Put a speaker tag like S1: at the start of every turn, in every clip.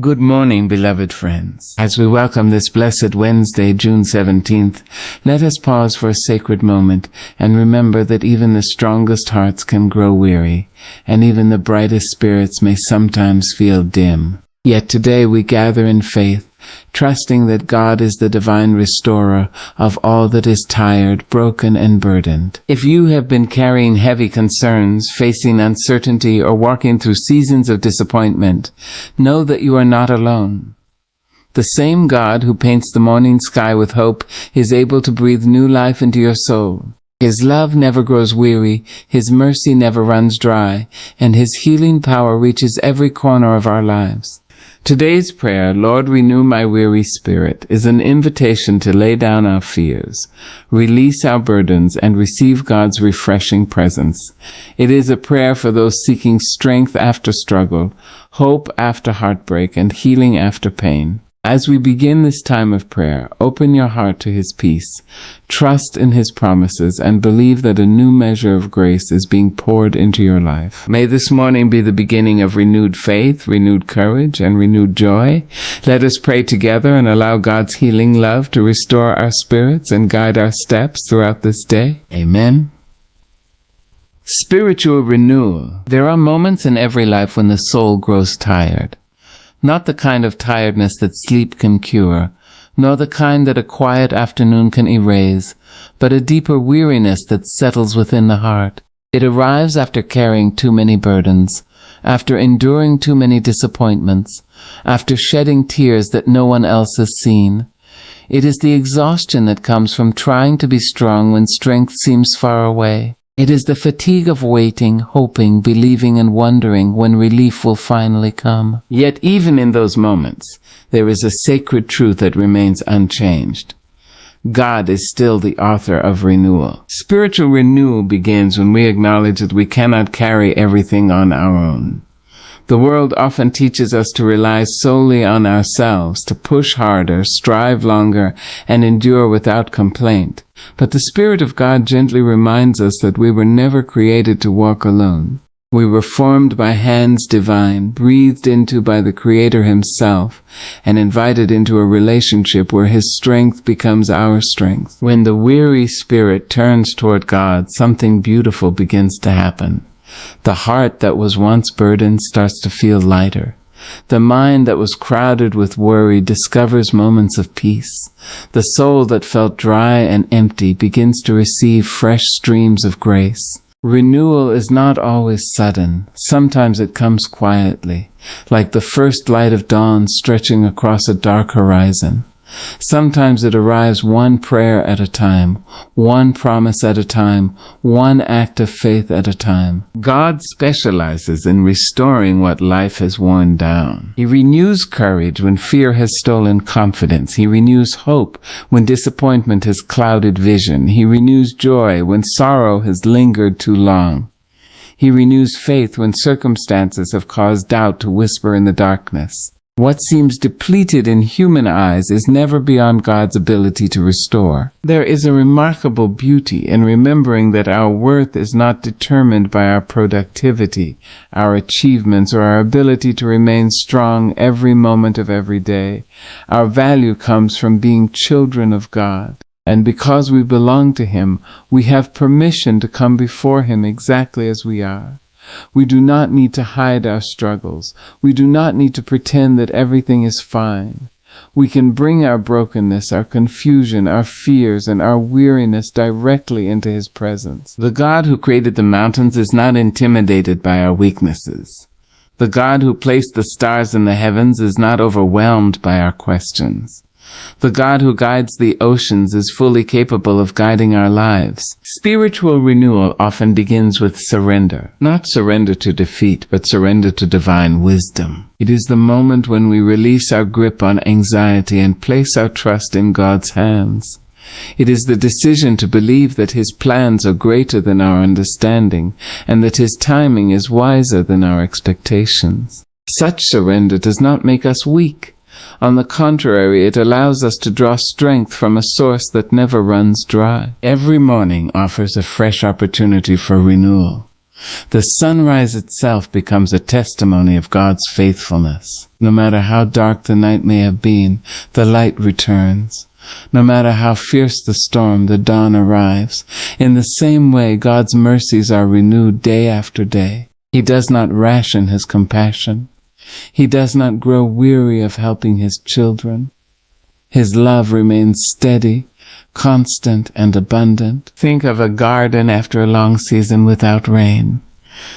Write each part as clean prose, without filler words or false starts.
S1: Good morning, beloved friends. As we welcome this blessed Wednesday, June 17th, let us pause for a sacred moment and remember that even the strongest hearts can grow weary, and even the brightest spirits may sometimes feel dim. Yet today we gather in faith, trusting that God is the divine restorer of all that is tired, broken, and burdened. If you have been carrying heavy concerns, facing uncertainty, or walking through seasons of disappointment, know that you are not alone. The same God who paints the morning sky with hope is able to breathe new life into your soul. His love never grows weary, His mercy never runs dry, and His healing power reaches every corner of our lives. Today's prayer, Lord, renew my weary spirit, is an invitation to lay down our fears, release our burdens, and receive God's refreshing presence. It is a prayer for those seeking strength after struggle, hope after heartbreak, and healing after pain. As we begin this time of prayer, open your heart to His peace, trust in His promises, and believe that a new measure of grace is being poured into your life. May this morning be the beginning of renewed faith, renewed courage, and renewed joy. Let us pray together and allow God's healing love to restore our spirits and guide our steps throughout this day. Amen. Spiritual renewal. There are moments in every life when the soul grows tired. Not the kind of tiredness that sleep can cure, nor the kind that a quiet afternoon can erase, but a deeper weariness that settles within the heart. It arrives after carrying too many burdens, after enduring too many disappointments, after shedding tears that no one else has seen. It is the exhaustion that comes from trying to be strong when strength seems far away. It is the fatigue of waiting, hoping, believing, and wondering when relief will finally come. Yet even in those moments, there is a sacred truth that remains unchanged. God is still the author of renewal. Spiritual renewal begins when we acknowledge that we cannot carry everything on our own. The world often teaches us to rely solely on ourselves, to push harder, strive longer, and endure without complaint. But the Spirit of God gently reminds us that we were never created to walk alone. We were formed by hands divine, breathed into by the Creator Himself, and invited into a relationship where His strength becomes our strength. When the weary spirit turns toward God, something beautiful begins to happen. The heart that was once burdened starts to feel lighter. The mind that was crowded with worry discovers moments of peace. The soul that felt dry and empty begins to receive fresh streams of grace. Renewal is not always sudden. Sometimes it comes quietly, like the first light of dawn stretching across a dark horizon. Sometimes it arrives one prayer at a time, one promise at a time, one act of faith at a time. God specializes in restoring what life has worn down. He renews courage when fear has stolen confidence. He renews hope when disappointment has clouded vision. He renews joy when sorrow has lingered too long. He renews faith when circumstances have caused doubt to whisper in the darkness. What seems depleted in human eyes is never beyond God's ability to restore. There is a remarkable beauty in remembering that our worth is not determined by our productivity, our achievements, or our ability to remain strong every moment of every day. Our value comes from being children of God. And because we belong to Him, we have permission to come before Him exactly as we are. We do not need to hide our struggles. We do not need to pretend that everything is fine. We can bring our brokenness, our confusion, our fears, and our weariness directly into His presence. The God who created the mountains is not intimidated by our weaknesses. The God who placed the stars in the heavens is not overwhelmed by our questions. The God who guides the oceans is fully capable of guiding our lives. Spiritual renewal often begins with surrender. Not surrender to defeat, but surrender to divine wisdom. It is the moment when we release our grip on anxiety and place our trust in God's hands. It is the decision to believe that His plans are greater than our understanding, and that His timing is wiser than our expectations. Such surrender does not make us weak. On the contrary, it allows us to draw strength from a source that never runs dry. Every morning offers a fresh opportunity for renewal. The sunrise itself becomes a testimony of God's faithfulness. No matter how dark the night may have been, the light returns. No matter how fierce the storm, the dawn arrives. In the same way, God's mercies are renewed day after day. He does not ration his compassion. He does not grow weary of helping his children. His love remains steady, constant, and abundant. Think of a garden after a long season without rain.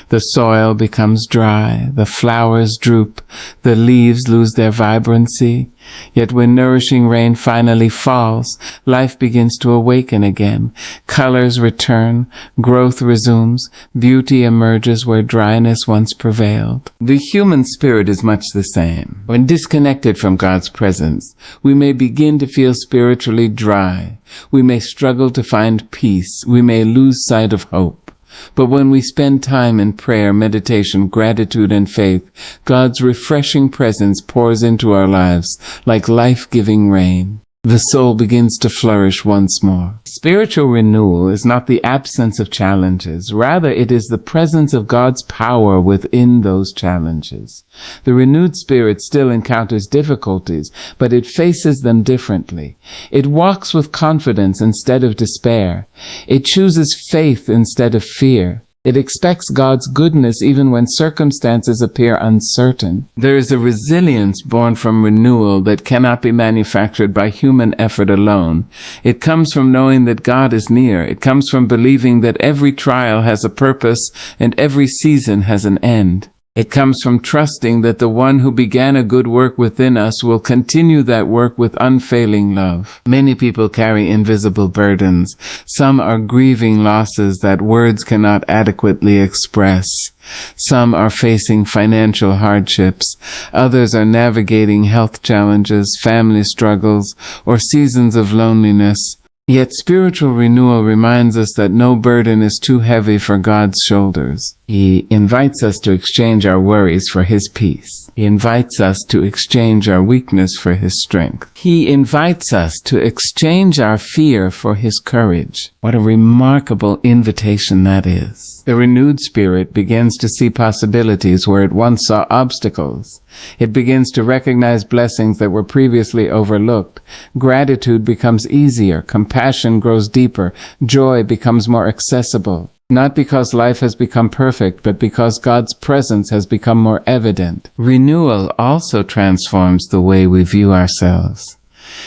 S1: The soil becomes dry, the flowers droop, the leaves lose their vibrancy. Yet when nourishing rain finally falls, life begins to awaken again. Colors return, growth resumes, beauty emerges where dryness once prevailed. The human spirit is much the same. When disconnected from God's presence, we may begin to feel spiritually dry. We may struggle to find peace. We may lose sight of hope. But when we spend time in prayer, meditation, gratitude, and faith, God's refreshing presence pours into our lives like life-giving rain. The soul begins to flourish once more. Spiritual renewal is not the absence of challenges. Rather, it is the presence of God's power within those challenges. The renewed spirit still encounters difficulties, but it faces them differently. It walks with confidence instead of despair. It chooses faith instead of fear. It expects God's goodness even when circumstances appear uncertain. There is a resilience born from renewal that cannot be manufactured by human effort alone. It comes from knowing that God is near. It comes from believing that every trial has a purpose and every season has an end. It comes from trusting that the one who began a good work within us will continue that work with unfailing love. Many people carry invisible burdens. Some are grieving losses that words cannot adequately express. Some are facing financial hardships. Others are navigating health challenges, family struggles, or seasons of loneliness. Yet spiritual renewal reminds us that no burden is too heavy for God's shoulders. He invites us to exchange our worries for His peace. He invites us to exchange our weakness for His strength. He invites us to exchange our fear for His courage. What a remarkable invitation that is. The renewed spirit begins to see possibilities where it once saw obstacles. It begins to recognize blessings that were previously overlooked. Gratitude becomes easier. Compassion grows deeper. Joy becomes more accessible. Not because life has become perfect, but because God's presence has become more evident. Renewal also transforms the way we view ourselves.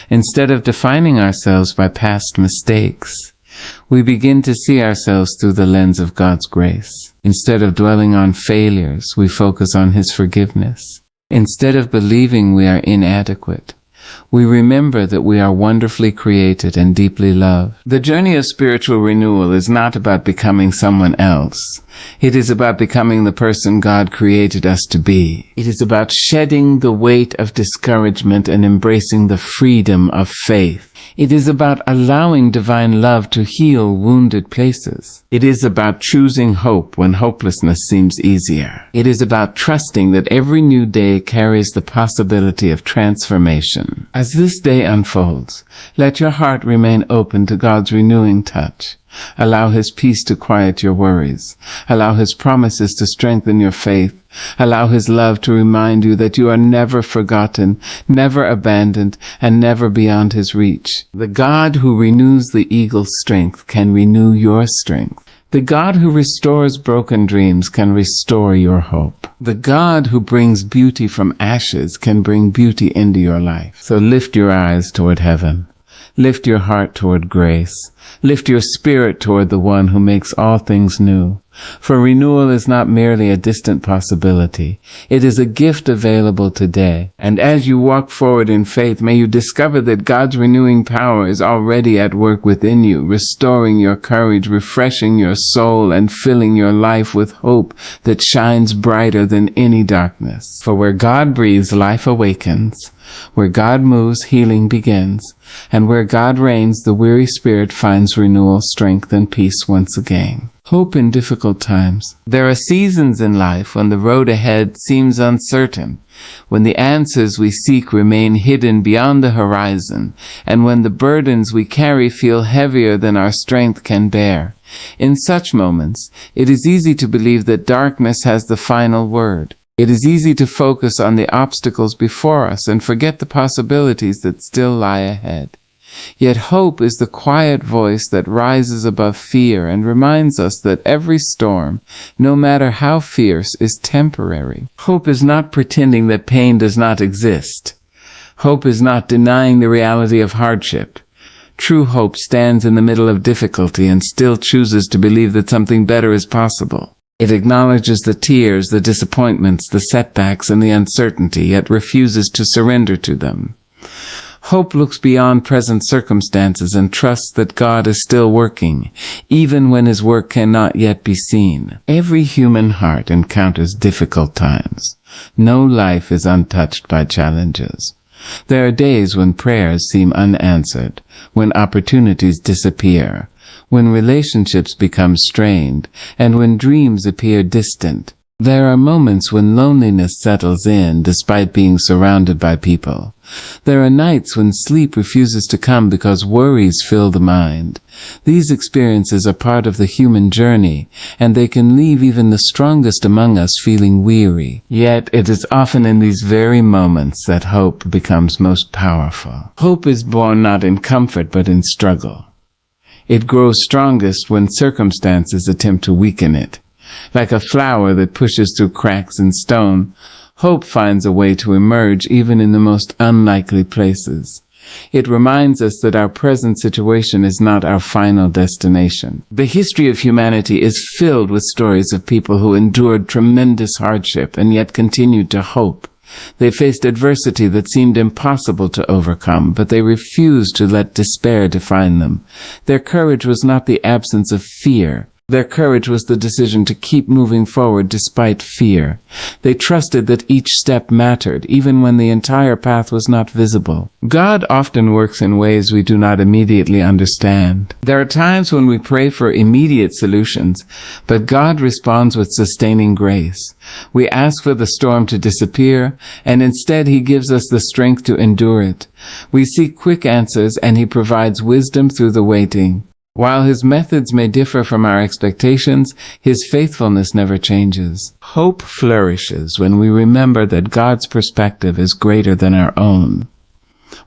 S1: Instead of defining ourselves by past mistakes, we begin to see ourselves through the lens of God's grace. Instead of dwelling on failures, we focus on His forgiveness. Instead of believing we are inadequate, we remember that we are wonderfully created and deeply loved. The journey of spiritual renewal is not about becoming someone else. It is about becoming the person God created us to be. It is about shedding the weight of discouragement and embracing the freedom of faith. It is about allowing divine love to heal wounded places. It is about choosing hope when hopelessness seems easier. It is about trusting that every new day carries the possibility of transformation. As this day unfolds, let your heart remain open to God's renewing touch. Allow His peace to quiet your worries. Allow His promises to strengthen your faith. Allow His love to remind you that you are never forgotten, never abandoned, and never beyond His reach. The God who renews the eagle's strength can renew your strength. The God who restores broken dreams can restore your hope. The God who brings beauty from ashes can bring beauty into your life. So lift your eyes toward heaven. Lift your heart toward grace. Lift your spirit toward the one who makes all things new. For renewal is not merely a distant possibility. It is a gift available today. And as you walk forward in faith, may you discover that God's renewing power is already at work within you, restoring your courage, refreshing your soul, and filling your life with hope that shines brighter than any darkness. For where God breathes, life awakens. Where God moves, healing begins, and where God reigns, the weary spirit finds renewal, strength, and peace once again. Hope in difficult times. There are seasons in life when the road ahead seems uncertain, when the answers we seek remain hidden beyond the horizon, and when the burdens we carry feel heavier than our strength can bear. In such moments, it is easy to believe that darkness has the final word. It is easy to focus on the obstacles before us and forget the possibilities that still lie ahead. Yet hope is the quiet voice that rises above fear and reminds us that every storm, no matter how fierce, is temporary. Hope is not pretending that pain does not exist. Hope is not denying the reality of hardship. True hope stands in the middle of difficulty and still chooses to believe that something better is possible. It acknowledges the tears, the disappointments, the setbacks, and the uncertainty, yet refuses to surrender to them. Hope looks beyond present circumstances and trusts that God is still working, even when His work cannot yet be seen. Every human heart encounters difficult times. No life is untouched by challenges. There are days when prayers seem unanswered, when opportunities disappear, when relationships become strained, and when dreams appear distant. There are moments when loneliness settles in despite being surrounded by people. There are nights when sleep refuses to come because worries fill the mind. These experiences are part of the human journey, and they can leave even the strongest among us feeling weary. Yet it is often in these very moments that hope becomes most powerful. Hope is born not in comfort but in struggle. It grows strongest when circumstances attempt to weaken it. Like a flower that pushes through cracks in stone, hope finds a way to emerge even in the most unlikely places. It reminds us that our present situation is not our final destination. The history of humanity is filled with stories of people who endured tremendous hardship and yet continued to hope. They faced adversity that seemed impossible to overcome, but they refused to let despair define them. Their courage was not the absence of fear. Their courage was the decision to keep moving forward despite fear. They trusted that each step mattered, even when the entire path was not visible. God often works in ways we do not immediately understand. There are times when we pray for immediate solutions, but God responds with sustaining grace. We ask for the storm to disappear, and instead He gives us the strength to endure it. We seek quick answers, and He provides wisdom through the waiting. While His methods may differ from our expectations, His faithfulness never changes. Hope flourishes when we remember that God's perspective is greater than our own.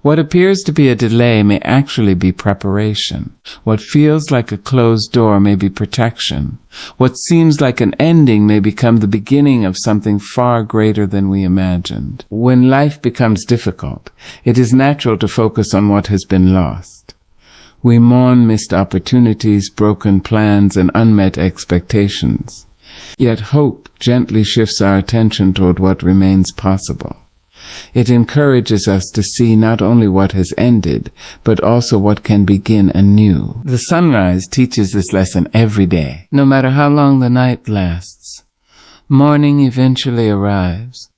S1: What appears to be a delay may actually be preparation. What feels like a closed door may be protection. What seems like an ending may become the beginning of something far greater than we imagined. When life becomes difficult, it is natural to focus on what has been lost. We mourn missed opportunities, broken plans, and unmet expectations. Yet hope gently shifts our attention toward what remains possible. It encourages us to see not only what has ended, but also what can begin anew. The sunrise teaches this lesson every day, no matter how long the night lasts. Morning eventually arrives.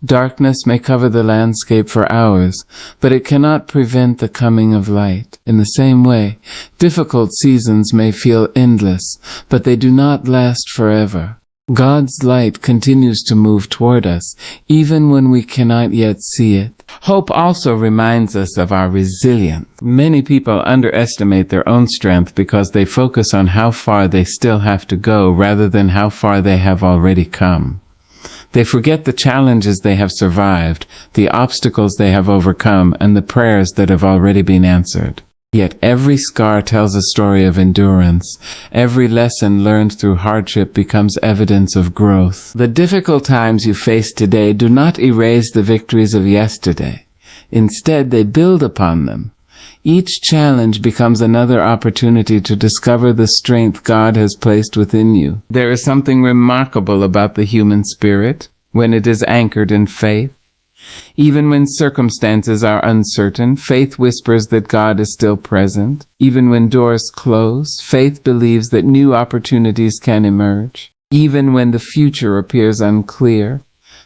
S1: Darkness may cover the landscape for hours, but it cannot prevent the coming of light. In the same way, difficult seasons may feel endless, but they do not last forever. God's light continues to move toward us, even when we cannot yet see it. Hope also reminds us of our resilience. Many people underestimate their own strength because they focus on how far they still have to go rather than how far they have already come. They forget the challenges they have survived, the obstacles they have overcome, and the prayers that have already been answered. Yet every scar tells a story of endurance. Every lesson learned through hardship becomes evidence of growth. The difficult times you face today do not erase the victories of yesterday. Instead, they build upon them. Each challenge becomes another opportunity to discover the strength God has placed within you. There is something remarkable about the human spirit when it is anchored in faith. Even when circumstances are uncertain, faith whispers that God is still present. Even when doors close, faith believes that new opportunities can emerge. Even when the future appears unclear,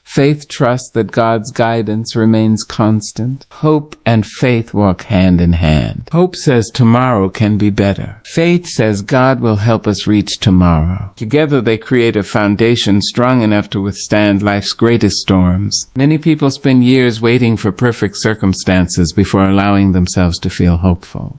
S1: Faith trusts that God's guidance remains constant. Hope and faith walk hand in hand. Hope says tomorrow can be better. Faith says God will help us reach tomorrow. Together they create a foundation strong enough to withstand life's greatest storms. Many people spend years waiting for perfect circumstances before allowing themselves to feel hopeful.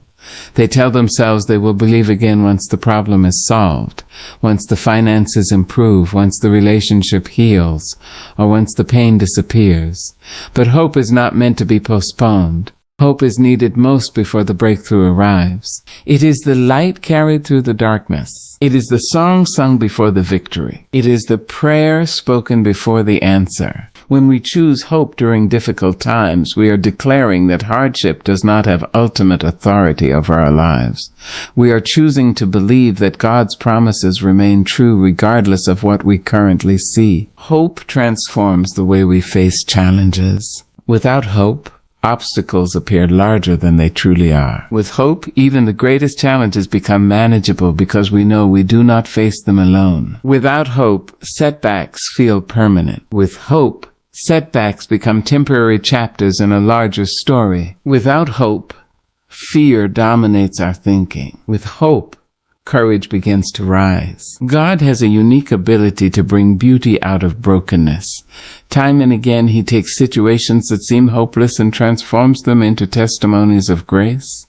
S1: They tell themselves they will believe again once the problem is solved, once the finances improve, once the relationship heals, or once the pain disappears. But hope is not meant to be postponed. Hope is needed most before the breakthrough arrives. It is the light carried through the darkness. It is the song sung before the victory. It is the prayer spoken before the answer. When we choose hope during difficult times, we are declaring that hardship does not have ultimate authority over our lives. We are choosing to believe that God's promises remain true regardless of what we currently see. Hope transforms the way we face challenges. Without hope, obstacles appear larger than they truly are. With hope, even the greatest challenges become manageable because we know we do not face them alone. Without hope, setbacks feel permanent. With hope, setbacks become temporary chapters in a larger story. Without hope, fear dominates our thinking. With hope, courage begins to rise. God has a unique ability to bring beauty out of brokenness. Time and again, He takes situations that seem hopeless and transforms them into testimonies of grace.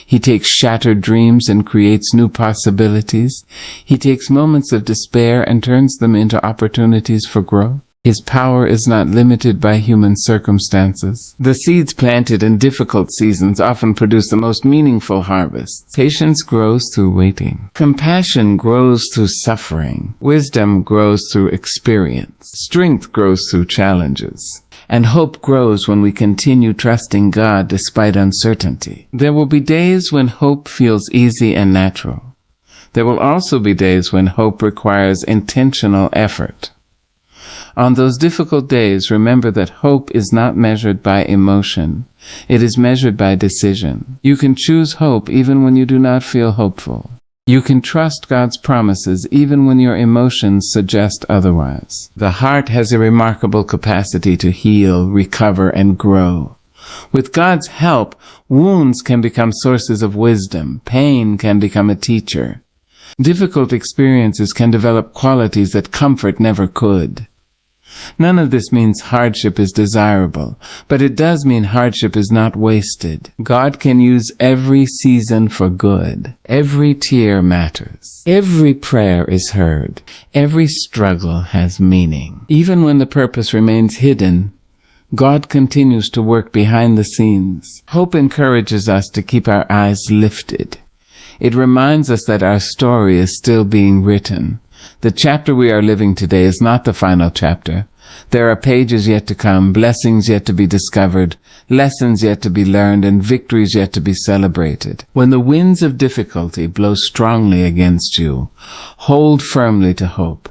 S1: He takes shattered dreams and creates new possibilities. He takes moments of despair and turns them into opportunities for growth. His power is not limited by human circumstances. The seeds planted in difficult seasons often produce the most meaningful harvests. Patience grows through waiting. Compassion grows through suffering. Wisdom grows through experience. Strength grows through challenges. And hope grows when we continue trusting God despite uncertainty. There will be days when hope feels easy and natural. There will also be days when hope requires intentional effort. On those difficult days, remember that hope is not measured by emotion. It is measured by decision. You can choose hope even when you do not feel hopeful. You can trust God's promises even when your emotions suggest otherwise. The heart has a remarkable capacity to heal, recover, and grow. With God's help, wounds can become sources of wisdom. Pain can become a teacher. Difficult experiences can develop qualities that comfort never could. None of this means hardship is desirable, but it does mean hardship is not wasted. God can use every season for good. Every tear matters. Every prayer is heard. Every struggle has meaning. Even when the purpose remains hidden, God continues to work behind the scenes. Hope encourages us to keep our eyes lifted. It reminds us that our story is still being written. The chapter we are living today is not the final chapter. There are pages yet to come, blessings yet to be discovered, lessons yet to be learned, and victories yet to be celebrated. When the winds of difficulty blow strongly against you, hold firmly to hope.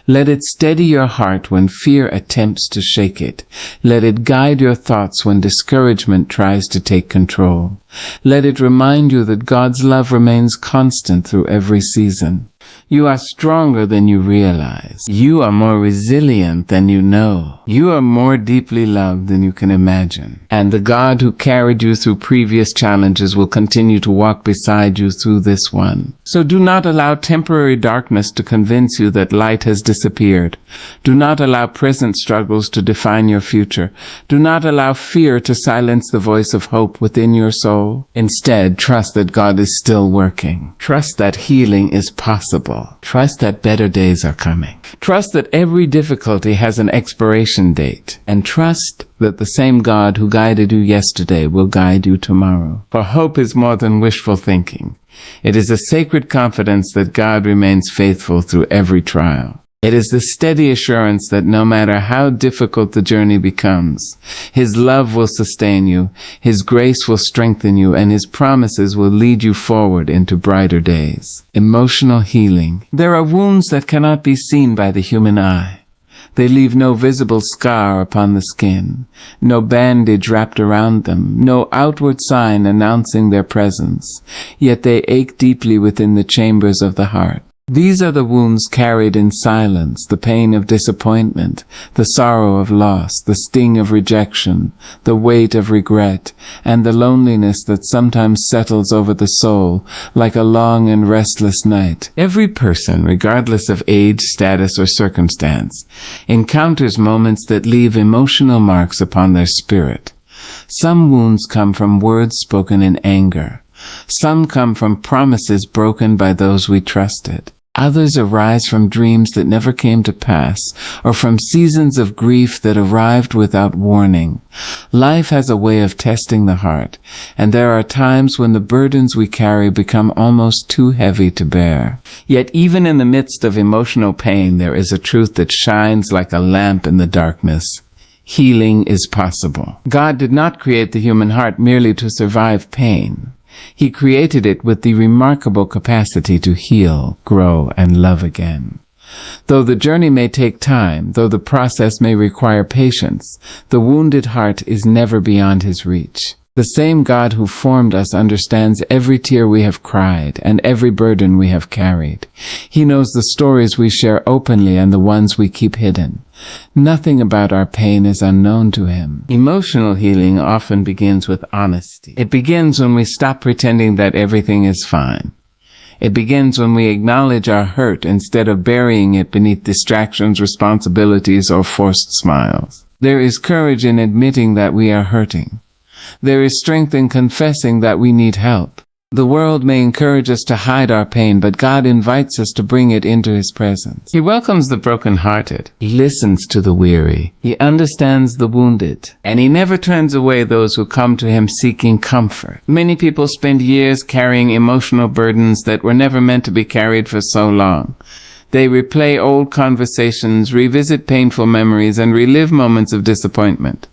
S1: Let it steady your heart when fear attempts to shake it. Let it guide your thoughts when discouragement tries to take control. Let it remind you that God's love remains constant through every season. You are stronger than you realize. You are more resilient than you know. You are more deeply loved than you can imagine. And the God who carried you through previous challenges will continue to walk beside you through this one. So do not allow temporary darkness to convince you that light has disappeared. Do not allow present struggles to define your future. Do not allow fear to silence the voice of hope within your soul. Instead, trust that God is still working. Trust that healing is possible. Trust that better days are coming. Trust that every difficulty has an expiration date. And trust that the same God who guided you yesterday will guide you tomorrow. For hope is more than wishful thinking. It is a sacred confidence that God remains faithful through every trial. It is the steady assurance that no matter how difficult the journey becomes, His love will sustain you, His grace will strengthen you, and His promises will lead you forward into brighter days. Emotional healing. There are wounds that cannot be seen by the human eye. They leave no visible scar upon the skin, no bandage wrapped around them, no outward sign announcing their presence, yet they ache deeply within the chambers of the heart. These are the wounds carried in silence, the pain of disappointment, the sorrow of loss, the sting of rejection, the weight of regret, and the loneliness that sometimes settles over the soul like a long and restless night. Every person, regardless of age, status, or circumstance, encounters moments that leave emotional marks upon their spirit. Some wounds come from words spoken in anger. Some come from promises broken by those we trusted. Others arise from dreams that never came to pass, or from seasons of grief that arrived without warning. Life has a way of testing the heart, and there are times when the burdens we carry become almost too heavy to bear. Yet even in the midst of emotional pain, there is a truth that shines like a lamp in the darkness. Healing is possible. God did not create the human heart merely to survive pain. He created it with the remarkable capacity to heal, grow, and love again. Though the journey may take time, though the process may require patience, the wounded heart is never beyond His reach. The same God who formed us understands every tear we have cried and every burden we have carried. He knows the stories we share openly and the ones we keep hidden. Nothing about our pain is unknown to Him. Emotional healing often begins with honesty. It begins when we stop pretending that everything is fine. It begins when we acknowledge our hurt instead of burying it beneath distractions, responsibilities, or forced smiles. There is courage in admitting that we are hurting. There is strength in confessing that we need help. The world may encourage us to hide our pain, but God invites us to bring it into His presence. He welcomes the brokenhearted. He listens to the weary. He understands the wounded. And He never turns away those who come to Him seeking comfort. Many people spend years carrying emotional burdens that were never meant to be carried for so long. They replay old conversations, revisit painful memories, and relive moments of disappointment.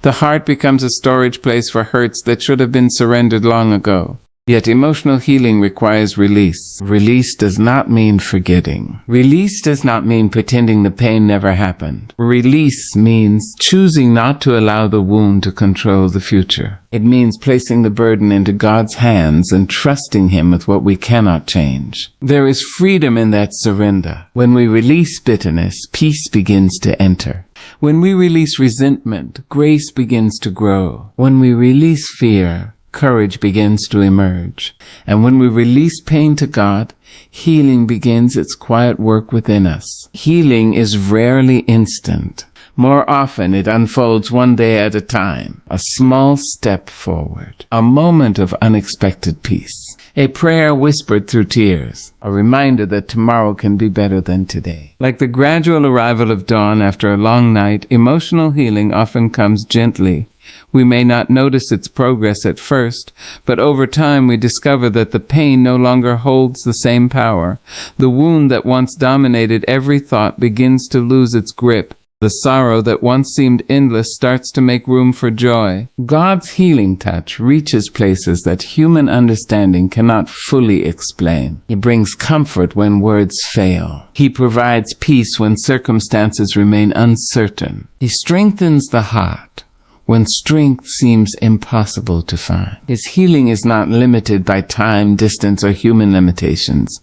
S1: The heart becomes a storage place for hurts that should have been surrendered long ago. Yet emotional healing requires release. Release does not mean forgetting. Release does not mean pretending the pain never happened. Release means choosing not to allow the wound to control the future. It means placing the burden into God's hands and trusting Him with what we cannot change. There is freedom in that surrender. When we release bitterness, peace begins to enter. When we release resentment, grace begins to grow. When we release fear, courage begins to emerge. And when we release pain to God, healing begins its quiet work within us. Healing is rarely instant. More often, it unfolds one day at a time. A small step forward. A moment of unexpected peace. A prayer whispered through tears. A reminder that tomorrow can be better than today. Like the gradual arrival of dawn after a long night, emotional healing often comes gently. We may not notice its progress at first, but over time we discover that the pain no longer holds the same power. The wound that once dominated every thought begins to lose its grip. The sorrow that once seemed endless starts to make room for joy. God's healing touch reaches places that human understanding cannot fully explain. He brings comfort when words fail. He provides peace when circumstances remain uncertain. He strengthens the heart when strength seems impossible to find. His healing is not limited by time, distance, or human limitations.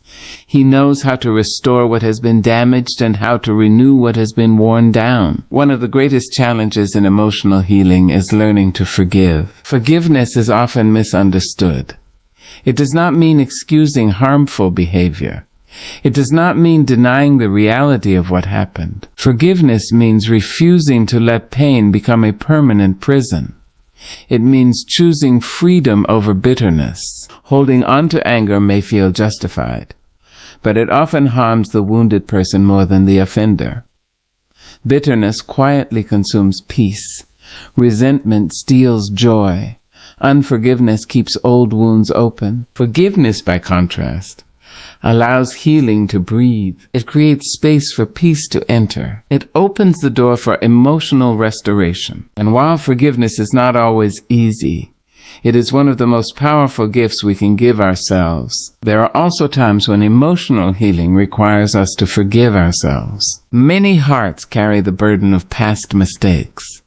S1: He knows how to restore what has been damaged and how to renew what has been worn down. One of the greatest challenges in emotional healing is learning to forgive. Forgiveness is often misunderstood. It does not mean excusing harmful behavior. It does not mean denying the reality of what happened. Forgiveness means refusing to let pain become a permanent prison. It means choosing freedom over bitterness. Holding on to anger may feel justified, but it often harms the wounded person more than the offender. Bitterness quietly consumes peace. Resentment steals joy. Unforgiveness keeps old wounds open. Forgiveness, by contrast, allows healing to breathe. It creates space for peace to enter. It opens the door for emotional restoration. And while forgiveness is not always easy, it is one of the most powerful gifts we can give ourselves. There are also times when emotional healing requires us to forgive ourselves. Many hearts carry the burden of past mistakes.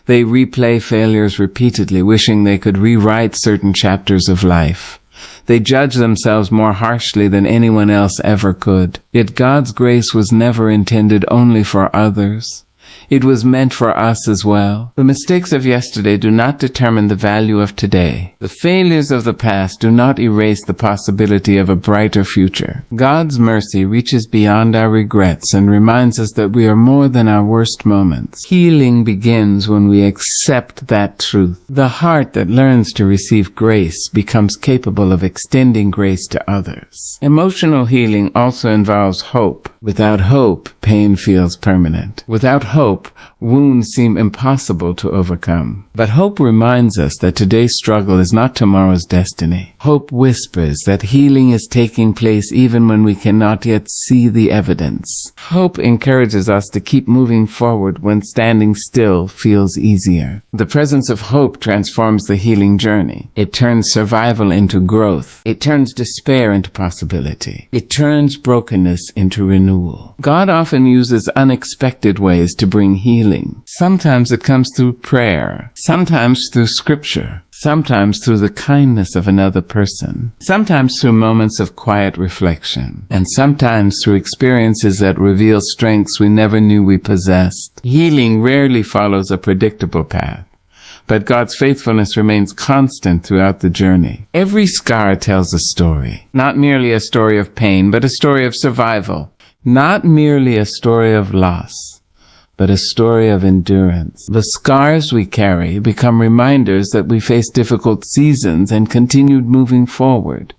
S1: They replay failures repeatedly, wishing they could rewrite certain chapters of life. They judge themselves more harshly than anyone else ever could. Yet God's grace was never intended only for others. It was meant for us as well. The mistakes of yesterday do not determine the value of today. The failures of the past do not erase the possibility of a brighter future. God's mercy reaches beyond our regrets and reminds us that we are more than our worst moments. Healing begins when we accept that truth. The heart that learns to receive grace becomes capable of extending grace to others. Emotional healing also involves hope. Without hope, pain feels permanent. Without hope, wounds seem impossible to overcome. But hope reminds us that today's struggle is not tomorrow's destiny. Hope whispers that healing is taking place even when we cannot yet see the evidence. Hope encourages us to keep moving forward when standing still feels easier. The presence of hope transforms the healing journey. It turns survival into growth. It turns despair into possibility. It turns brokenness into renewal. God often uses unexpected ways to bring healing. Sometimes it comes through prayer, sometimes through scripture, sometimes through the kindness of another person, sometimes through moments of quiet reflection, and sometimes through experiences that reveal strengths we never knew we possessed. Healing rarely follows a predictable path, but God's faithfulness remains constant throughout the journey. Every scar tells a story, not merely a story of pain, but a story of survival, not merely a story of loss, but a story of endurance. The scars we carry become reminders that we face difficult seasons and continued moving forward.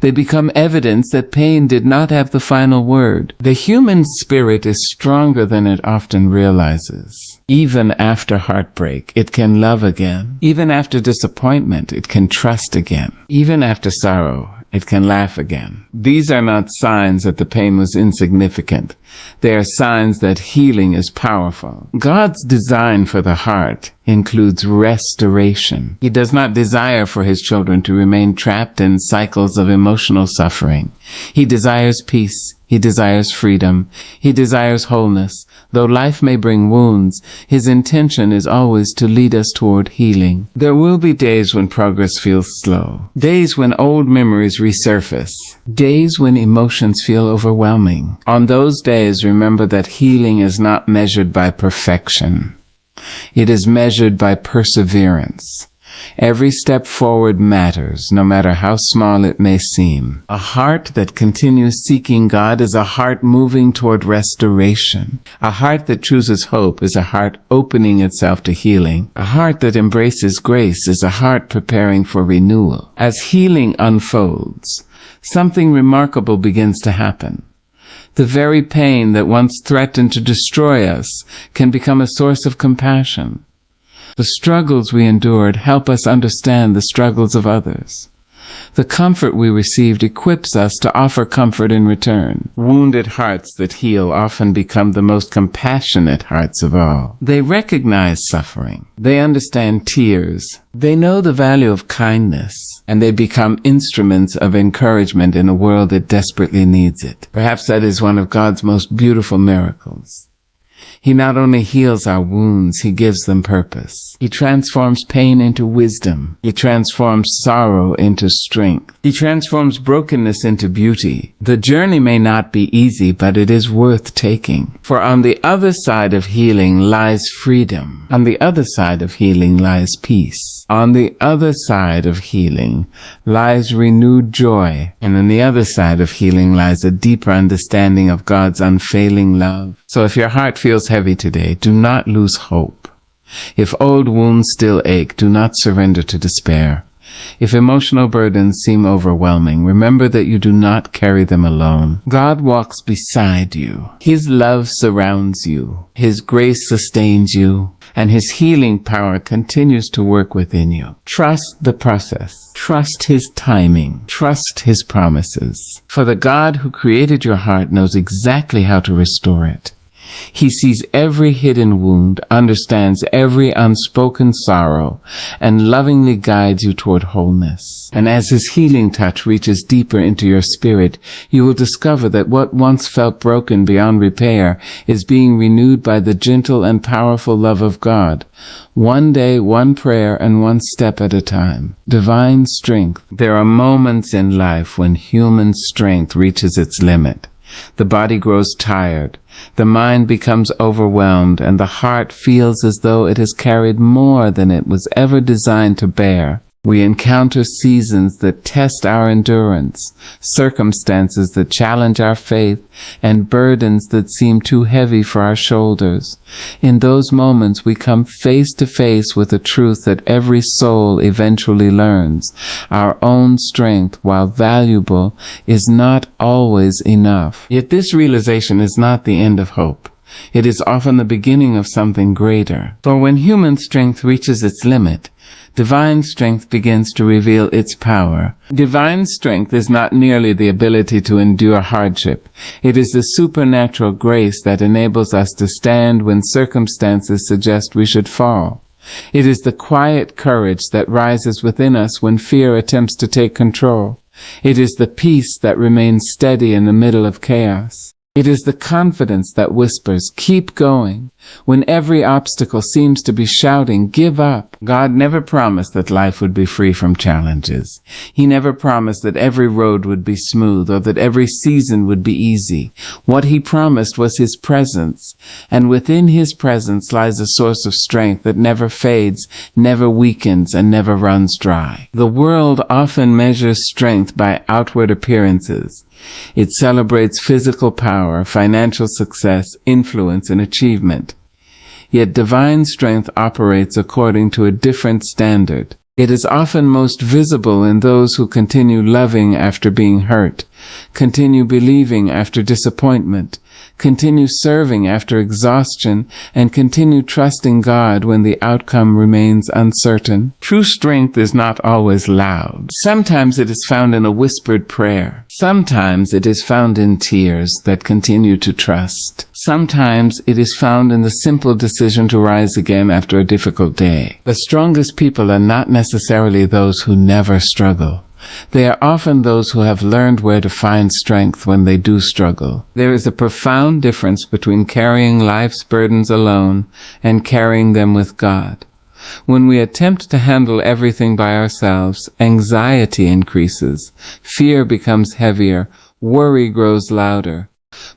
S1: They become evidence that pain did not have the final word. The human spirit is stronger than it often realizes. Even after heartbreak, it can love again. Even after disappointment, it can trust again. Even after sorrow, it can laugh again. These are not signs that the pain was insignificant. They are signs that healing is powerful. God's design for the heart includes restoration. He does not desire for his children to remain trapped in cycles of emotional suffering. He desires peace. He desires freedom. He desires wholeness. Though life may bring wounds, his intention is always to lead us toward healing. There will be days when progress feels slow. Days when old memories resurface. Days when emotions feel overwhelming. On those days, remember that healing is not measured by perfection. It is measured by perseverance. Every step forward matters, no matter how small it may seem. A heart that continues seeking God is a heart moving toward restoration. A heart that chooses hope is a heart opening itself to healing. A heart that embraces grace is a heart preparing for renewal. As healing unfolds, something remarkable begins to happen. The very pain that once threatened to destroy us can become a source of compassion. The struggles we endured help us understand the struggles of others. The comfort we received equips us to offer comfort in return. Wounded hearts that heal often become the most compassionate hearts of all. They recognize suffering. They understand tears. They know the value of kindness, and they become instruments of encouragement in a world that desperately needs it. Perhaps that is one of God's most beautiful miracles. He not only heals our wounds, he gives them purpose. He transforms pain into wisdom. He transforms sorrow into strength. He transforms brokenness into beauty. The journey may not be easy, but it is worth taking. For on the other side of healing lies freedom. On the other side of healing lies peace. On the other side of healing lies renewed joy. And on the other side of healing lies a deeper understanding of God's unfailing love. So if your heart feels heavy today, do not lose hope. If old wounds still ache, do not surrender to despair. If emotional burdens seem overwhelming, remember that you do not carry them alone. God walks beside you. His love surrounds you. His grace sustains you. And his healing power continues to work within you. Trust the process. Trust his timing. Trust his promises. For the God who created your heart knows exactly how to restore it. He sees every hidden wound, understands every unspoken sorrow, and lovingly guides you toward wholeness. And as his healing touch reaches deeper into your spirit, you will discover that what once felt broken beyond repair is being renewed by the gentle and powerful love of God. One day, one prayer, and one step at a time. Divine strength. There are moments in life when human strength reaches its limit. The body grows tired, the mind becomes overwhelmed, and the heart feels as though it has carried more than it was ever designed to bear. We encounter seasons that test our endurance, circumstances that challenge our faith, and burdens that seem too heavy for our shoulders. In those moments, we come face to face with a truth that every soul eventually learns. Our own strength, while valuable, is not always enough. Yet this realization is not the end of hope. It is often the beginning of something greater. For when human strength reaches its limit, divine strength begins to reveal its power. Divine strength is not merely the ability to endure hardship. It is the supernatural grace that enables us to stand when circumstances suggest we should fall. It is the quiet courage that rises within us when fear attempts to take control. It is the peace that remains steady in the middle of chaos. It is the confidence that whispers, "Keep going," when every obstacle seems to be shouting, "Give up." God never promised that life would be free from challenges. He never promised that every road would be smooth or that every season would be easy. What he promised was his presence, and within his presence lies a source of strength that never fades, never weakens, and never runs dry. The world often measures strength by outward appearances. It celebrates physical power, financial success, influence, and achievement. Yet divine strength operates according to a different standard. It is often most visible in those who continue loving after being hurt, continue believing after disappointment, continue serving after exhaustion, and continue trusting God when the outcome remains uncertain. True strength is not always loud. Sometimes it is found in a whispered prayer. Sometimes it is found in tears that continue to trust. Sometimes it is found in the simple decision to rise again after a difficult day. The strongest people are not necessarily those who never struggle. They are often those who have learned where to find strength when they do struggle. There is a profound difference between carrying life's burdens alone and carrying them with God. When we attempt to handle everything by ourselves, anxiety increases, fear becomes heavier, worry grows louder.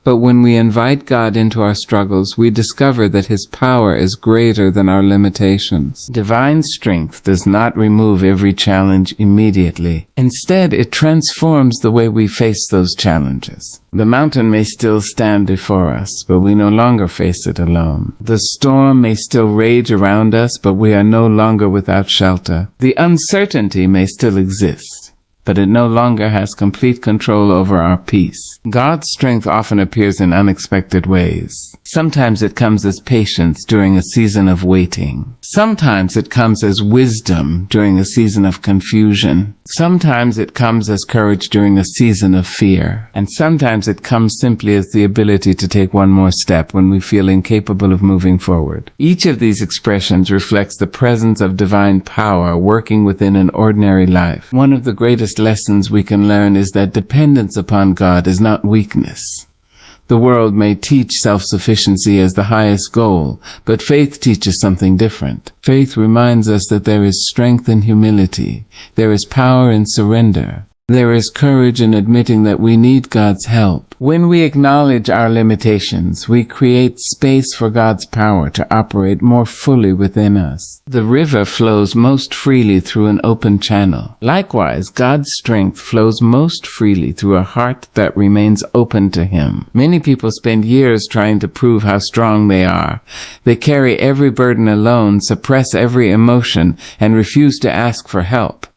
S1: But when we invite God into our struggles, we discover that his power is greater than our limitations. Divine strength does not remove every challenge immediately. Instead, it transforms the way we face those challenges. The mountain may still stand before us, but we no longer face it alone. The storm may still rage around us, but we are no longer without shelter. The uncertainty may still exist, but it no longer has complete control over our peace. God's strength often appears in unexpected ways. Sometimes it comes as patience during a season of waiting. Sometimes it comes as wisdom during a season of confusion. Sometimes it comes as courage during a season of fear. And sometimes it comes simply as the ability to take one more step when we feel incapable of moving forward. Each of these expressions reflects the presence of divine power working within an ordinary life. One of the greatest lessons we can learn is that dependence upon God is not weakness. The world may teach self-sufficiency as the highest goal, but faith teaches something different. Faith reminds us that there is strength in humility, there is power in surrender, there is courage in admitting that we need God's help. When we acknowledge our limitations, we create space for God's power to operate more fully within us. The river flows most freely through an open channel. Likewise, God's strength flows most freely through a heart that remains open to him. Many people spend years trying to prove how strong they are. They carry every burden alone, suppress every emotion, and refuse to ask for help.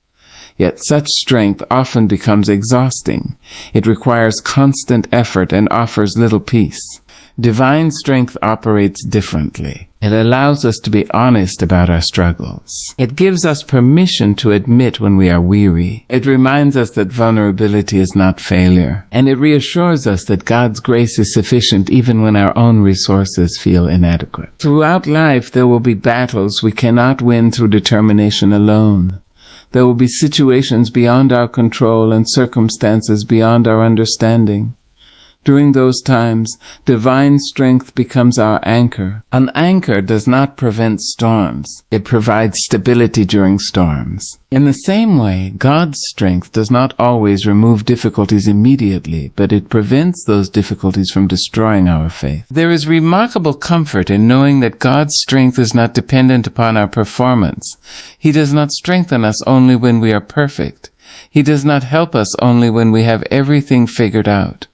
S1: Yet such strength often becomes exhausting. It requires constant effort and offers little peace. Divine strength operates differently. It allows us to be honest about our struggles. It gives us permission to admit when we are weary. It reminds us that vulnerability is not failure. And it reassures us that God's grace is sufficient even when our own resources feel inadequate. Throughout life, there will be battles we cannot win through determination alone. There will be situations beyond our control and circumstances beyond our understanding. During those times, divine strength becomes our anchor. An anchor does not prevent storms. It provides stability during storms. In the same way, God's strength does not always remove difficulties immediately, but it prevents those difficulties from destroying our faith. There is remarkable comfort in knowing that God's strength is not dependent upon our performance. He does not strengthen us only when we are perfect. He does not help us only when we have everything figured out.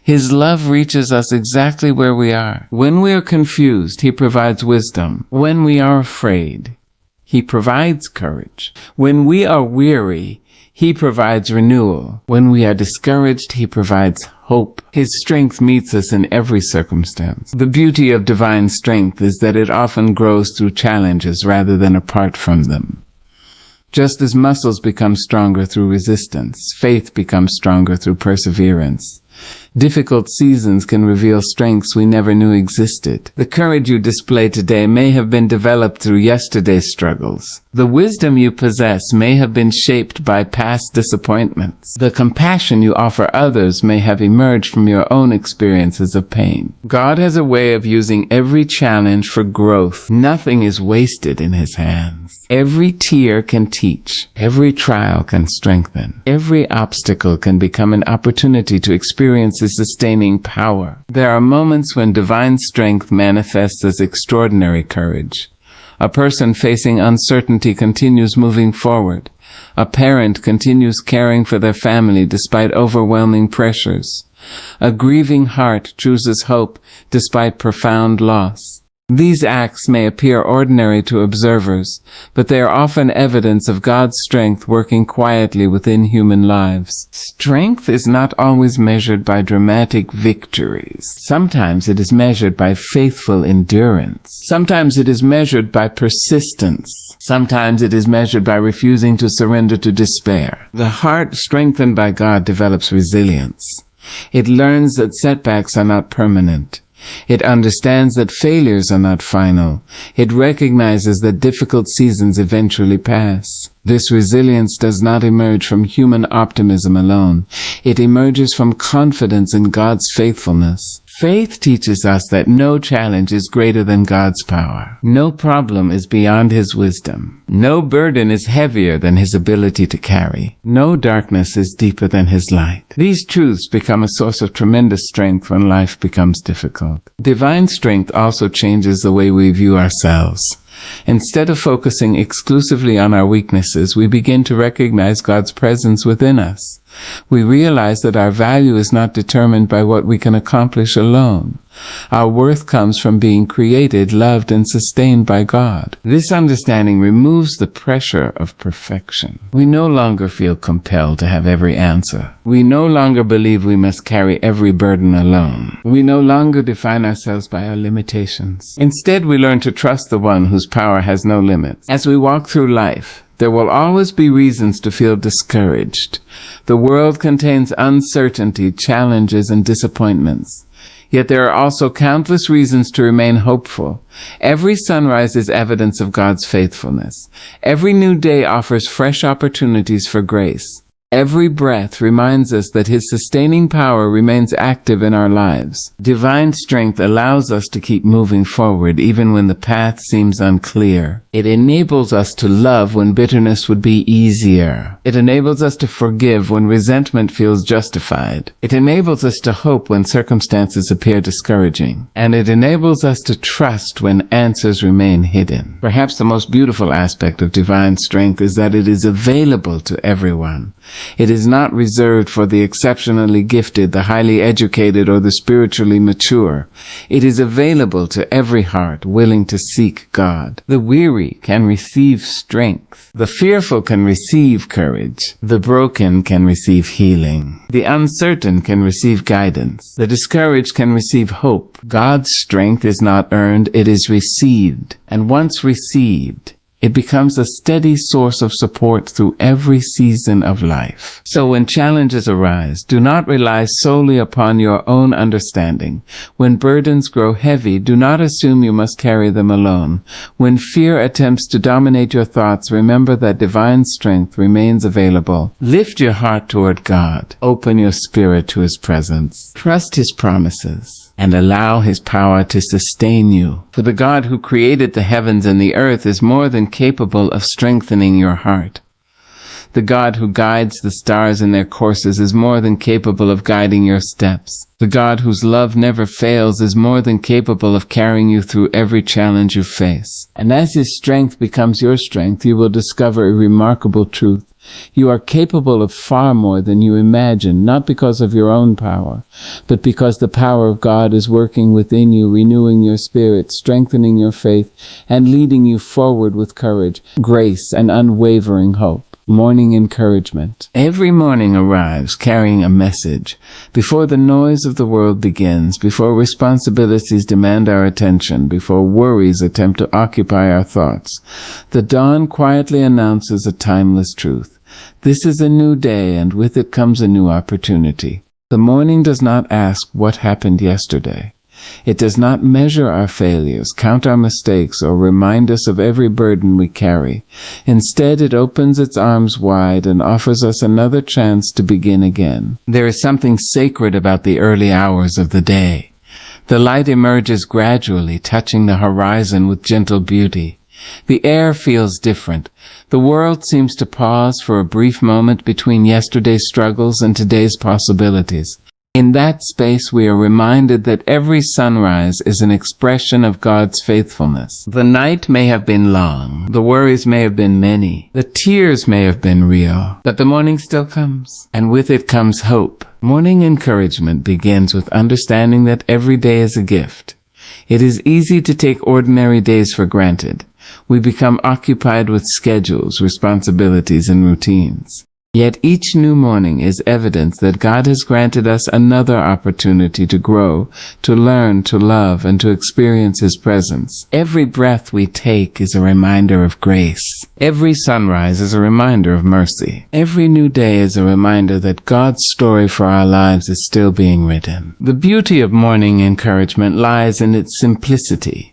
S1: His love reaches us exactly where we are. When we are confused, He provides wisdom. When we are afraid, He provides courage. When we are weary, He provides renewal. When we are discouraged, He provides hope. His strength meets us in every circumstance. The beauty of divine strength is that it often grows through challenges rather than apart from them. Just as muscles become stronger through resistance, faith becomes stronger through perseverance. Difficult seasons can reveal strengths we never knew existed. The courage you display today may have been developed through yesterday's struggles. The wisdom you possess may have been shaped by past disappointments. The compassion you offer others may have emerged from your own experiences of pain. God has a way of using every challenge for growth. Nothing is wasted in His hands. Every tear can teach. Every trial can strengthen. Every obstacle can become an opportunity to experience His sustaining power. There are moments when divine strength manifests as extraordinary courage. A person facing uncertainty continues moving forward. A parent continues caring for their family despite overwhelming pressures. A grieving heart chooses hope despite profound loss. These acts may appear ordinary to observers, but they are often evidence of God's strength working quietly within human lives. Strength is not always measured by dramatic victories. Sometimes it is measured by faithful endurance. Sometimes it is measured by persistence. Sometimes it is measured by refusing to surrender to despair. The heart strengthened by God develops resilience. It learns that setbacks are not permanent. It understands that failures are not final. It recognizes that difficult seasons eventually pass. This resilience does not emerge from human optimism alone. It emerges from confidence in God's faithfulness. Faith teaches us that no challenge is greater than God's power. No problem is beyond His wisdom. No burden is heavier than His ability to carry. No darkness is deeper than His light. These truths become a source of tremendous strength when life becomes difficult. Divine strength also changes the way we view ourselves. Instead of focusing exclusively on our weaknesses, we begin to recognize God's presence within us. We realize that our value is not determined by what we can accomplish alone. Our worth comes from being created, loved, and sustained by God. This understanding removes the pressure of perfection. We no longer feel compelled to have every answer. We no longer believe we must carry every burden alone. We no longer define ourselves by our limitations. Instead, we learn to trust the one whose power has no limits. As we walk through life, there will always be reasons to feel discouraged. The world contains uncertainty, challenges, and disappointments. Yet there are also countless reasons to remain hopeful. Every sunrise is evidence of God's faithfulness. Every new day offers fresh opportunities for grace. Every breath reminds us that His sustaining power remains active in our lives. Divine strength allows us to keep moving forward even when the path seems unclear. It enables us to love when bitterness would be easier. It enables us to forgive when resentment feels justified. It enables us to hope when circumstances appear discouraging. And it enables us to trust when answers remain hidden. Perhaps the most beautiful aspect of divine strength is that it is available to everyone. It is not reserved for the exceptionally gifted, the highly educated, or the spiritually mature. It is available to every heart willing to seek God. The weary can receive strength. The fearful can receive courage. The broken can receive healing. The uncertain can receive guidance. The discouraged can receive hope. God's strength is not earned, it is received. And once received, it becomes a steady source of support through every season of life. So when challenges arise, do not rely solely upon your own understanding. When burdens grow heavy, do not assume you must carry them alone. When fear attempts to dominate your thoughts, remember that divine strength remains available. Lift your heart toward God. Open your spirit to His presence. Trust His promises and allow His power to sustain you. For the God who created the heavens and the earth is more than capable of strengthening your heart. The God who guides the stars in their courses is more than capable of guiding your steps. The God whose love never fails is more than capable of carrying you through every challenge you face. And as His strength becomes your strength, you will discover a remarkable truth. You are capable of far more than you imagine, not because of your own power, but because the power of God is working within you, renewing your spirit, strengthening your faith, and leading you forward with courage, grace, and unwavering hope. Morning encouragement. Every morning arrives carrying a message. Before the noise of the world begins, before responsibilities demand our attention, before worries attempt to occupy our thoughts, the dawn quietly announces a timeless truth. This is a new day, and with it comes a new opportunity. The morning does not ask what happened yesterday. It does not measure our failures, count our mistakes, or remind us of every burden we carry. Instead, it opens its arms wide and offers us another chance to begin again. There is something sacred about the early hours of the day. The light emerges gradually, touching the horizon with gentle beauty. The air feels different. The world seems to pause for a brief moment between yesterday's struggles and today's possibilities. In that space, we are reminded that every sunrise is an expression of God's faithfulness. The night may have been long, the worries may have been many, the tears may have been real, but the morning still comes, and with it comes hope. Morning encouragement begins with understanding that every day is a gift. It is easy to take ordinary days for granted. We become occupied with schedules, responsibilities, and routines. Yet each new morning is evidence that God has granted us another opportunity to grow, to learn, to love, and to experience His presence. Every breath we take is a reminder of grace. Every sunrise is a reminder of mercy. Every new day is a reminder that God's story for our lives is still being written. The beauty of morning encouragement lies in its simplicity.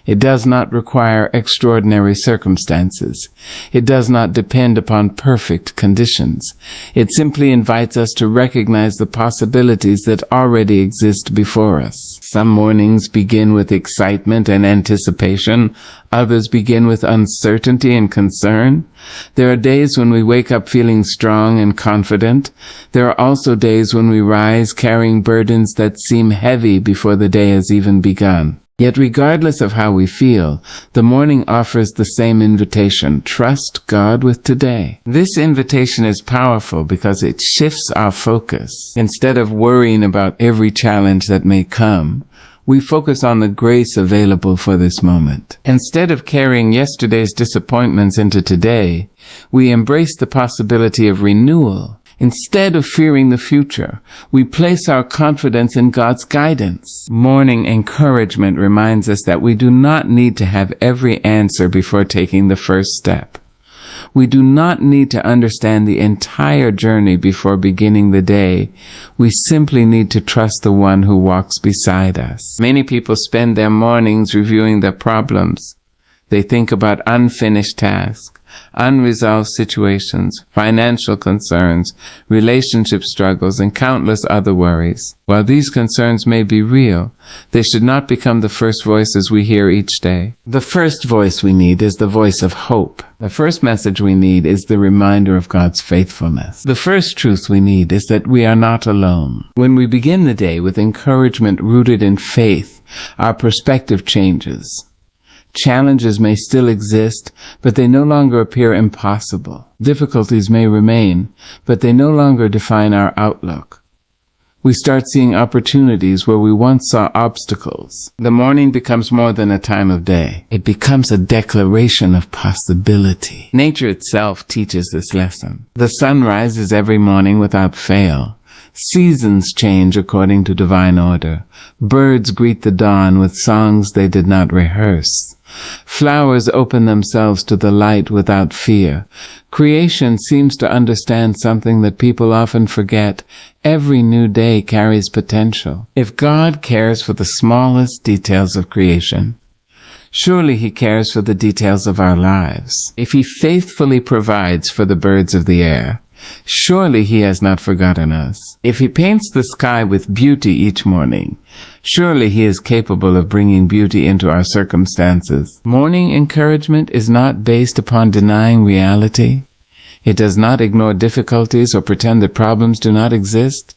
S1: It does not require extraordinary circumstances. It does not depend upon perfect conditions. It simply invites us to recognize the possibilities that already exist before us. Some mornings begin with excitement and anticipation. Others begin with uncertainty and concern. There are days when we wake up feeling strong and confident. There are also days when we rise carrying burdens that seem heavy before the day has even begun. Yet regardless of how we feel, the morning offers the same invitation: trust God with today. This invitation is powerful because it shifts our focus. Instead of worrying about every challenge that may come, we focus on the grace available for this moment. Instead of carrying yesterday's disappointments into today, we embrace the possibility of renewal. Instead of fearing the future, we place our confidence in God's guidance. Morning encouragement reminds us that we do not need to have every answer before taking the first step. We do not need to understand the entire journey before beginning the day. We simply need to trust the one who walks beside us. Many people spend their mornings reviewing their problems. They think about unfinished tasks, unresolved situations, financial concerns, relationship struggles, and countless other worries. While these concerns may be real, they should not become the first voices we hear each day. The first voice we need is the voice of hope. The first message we need is the reminder of God's faithfulness. The first truth we need is that we are not alone. When we begin the day with encouragement rooted in faith, our perspective changes. Challenges may still exist, but they no longer appear impossible. Difficulties may remain, but they no longer define our outlook. We start seeing opportunities where we once saw obstacles. The morning becomes more than a time of day. It becomes a declaration of possibility. Nature itself teaches this lesson. The sun rises every morning without fail. Seasons change according to divine order. Birds greet the dawn with songs they did not rehearse. Flowers open themselves to the light without fear. Creation seems to understand something that people often forget. Every new day carries potential. If God cares for the smallest details of creation, surely He cares for the details of our lives. If He faithfully provides for the birds of the air, surely He has not forgotten us. If He paints the sky with beauty each morning, surely He is capable of bringing beauty into our circumstances. Morning encouragement is not based upon denying reality. It does not ignore difficulties or pretend that problems do not exist.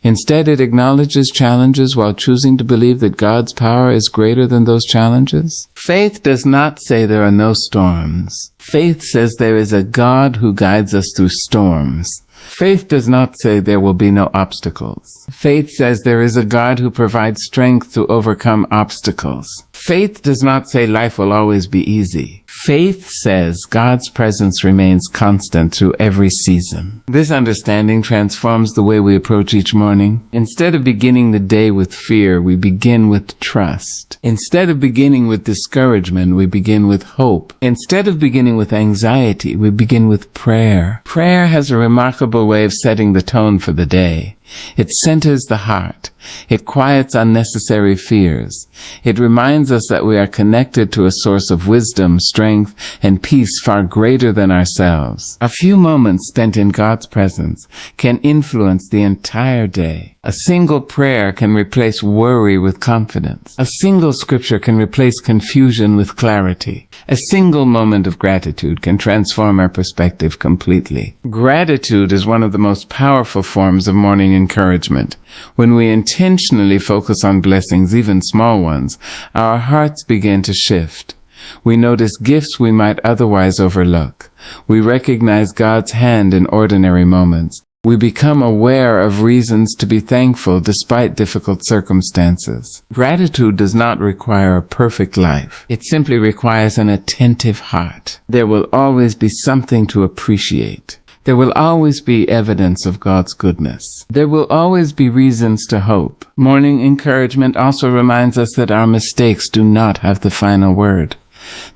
S1: Instead, it acknowledges challenges while choosing to believe that God's power is greater than those challenges. Faith does not say there are no storms. Faith says there is a God who guides us through storms. Faith does not say there will be no obstacles. Faith says there is a God who provides strength to overcome obstacles. Faith does not say life will always be easy. Faith says God's presence remains constant through every season. This understanding transforms the way we approach each morning. Instead of beginning the day with fear, we begin with trust. Instead of beginning with discouragement, we begin with hope. Instead of beginning with anxiety, we begin with prayer. Prayer has a remarkable way of setting the tone for the day. It centers the heart. It quiets unnecessary fears. It reminds us that we are connected to a source of wisdom, strength, and peace far greater than ourselves. A few moments spent in God's presence can influence the entire day. A single prayer can replace worry with confidence. A single scripture can replace confusion with clarity. A single moment of gratitude can transform our perspective completely. Gratitude is one of the most powerful forms of morning encouragement. When we intentionally focus on blessings, even small ones, our hearts begin to shift. We notice gifts we might otherwise overlook. We recognize God's hand in ordinary moments. We become aware of reasons to be thankful despite difficult circumstances. Gratitude does not require a perfect life. It simply requires an attentive heart. There will always be something to appreciate. There will always be evidence of God's goodness. There will always be reasons to hope. Morning encouragement also reminds us that our mistakes do not have the final word.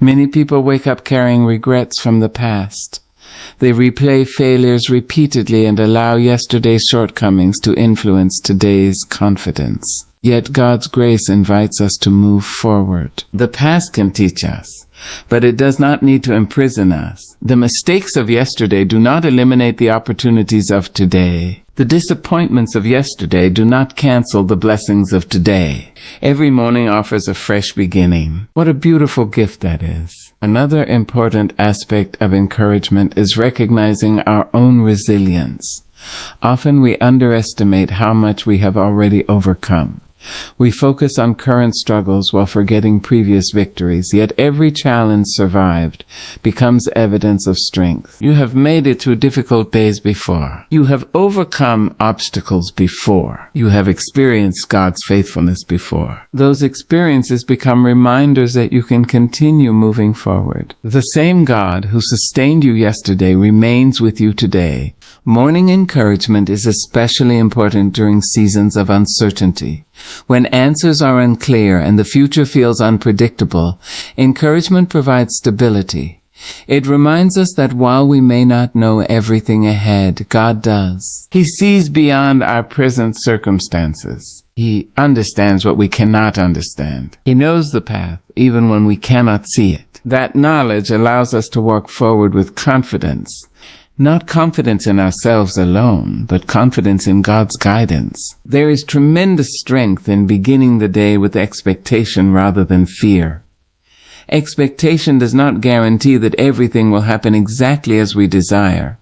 S1: Many people wake up carrying regrets from the past. They replay failures repeatedly and allow yesterday's shortcomings to influence today's confidence. Yet God's grace invites us to move forward. The past can teach us, but it does not need to imprison us. The mistakes of yesterday do not eliminate the opportunities of today. The disappointments of yesterday do not cancel the blessings of today. Every morning offers a fresh beginning. What a beautiful gift that is. Another important aspect of encouragement is recognizing our own resilience. Often we underestimate how much we have already overcome. We focus on current struggles while forgetting previous victories, yet every challenge survived becomes evidence of strength. You have made it through difficult days before. You have overcome obstacles before. You have experienced God's faithfulness before. Those experiences become reminders that you can continue moving forward. The same God who sustained you yesterday remains with you today. Morning encouragement is especially important during seasons of uncertainty. When answers are unclear and the future feels unpredictable, encouragement provides stability. It reminds us that while we may not know everything ahead, God does. He sees beyond our present circumstances. He understands what we cannot understand. He knows the path, even when we cannot see it. That knowledge allows us to walk forward with confidence. Not confidence in ourselves alone, but confidence in God's guidance. There is tremendous strength in beginning the day with expectation rather than fear. Expectation does not guarantee that everything will happen exactly as we desire.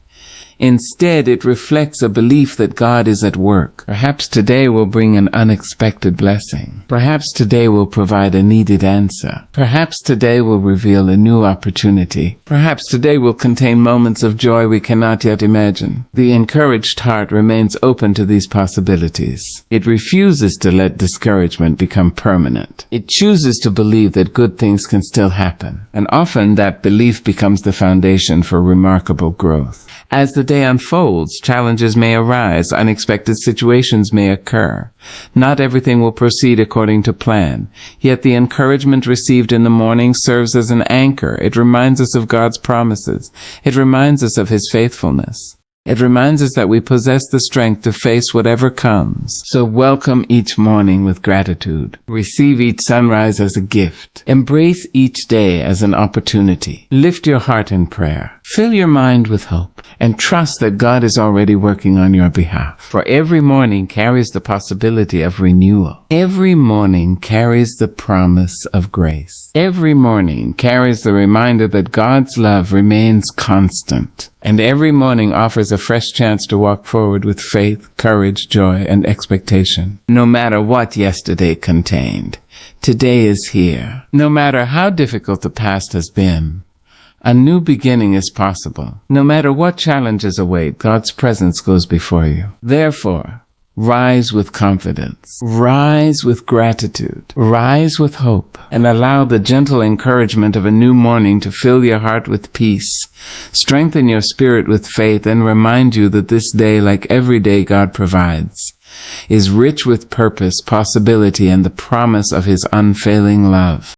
S1: Instead, it reflects a belief that God is at work. Perhaps today will bring an unexpected blessing. Perhaps today will provide a needed answer. Perhaps today will reveal a new opportunity. Perhaps today will contain moments of joy we cannot yet imagine. The encouraged heart remains open to these possibilities. It refuses to let discouragement become permanent. It chooses to believe that good things can still happen. And often that belief becomes the foundation for remarkable growth. As the day unfolds, challenges may arise, unexpected situations may occur. Not everything will proceed according to plan. Yet the encouragement received in the morning serves as an anchor. It reminds us of God's promises. It reminds us of His faithfulness. It reminds us that we possess the strength to face whatever comes. So welcome each morning with gratitude. Receive each sunrise as a gift. Embrace each day as an opportunity. Lift your heart in prayer. Fill your mind with hope. And trust that God is already working on your behalf. For every morning carries the possibility of renewal. Every morning carries the promise of grace. Every morning carries the reminder that God's love remains constant. And every morning offers a fresh chance to walk forward with faith, courage, joy, and expectation. No matter what yesterday contained, today is here. No matter how difficult the past has been, a new beginning is possible. No matter what challenges await, God's presence goes before you. Therefore, rise with confidence. Rise with gratitude. Rise with hope. And allow the gentle encouragement of a new morning to fill your heart with peace, strengthen your spirit with faith, and remind you that this day, like every day God provides, is rich with purpose, possibility, and the promise of His unfailing love.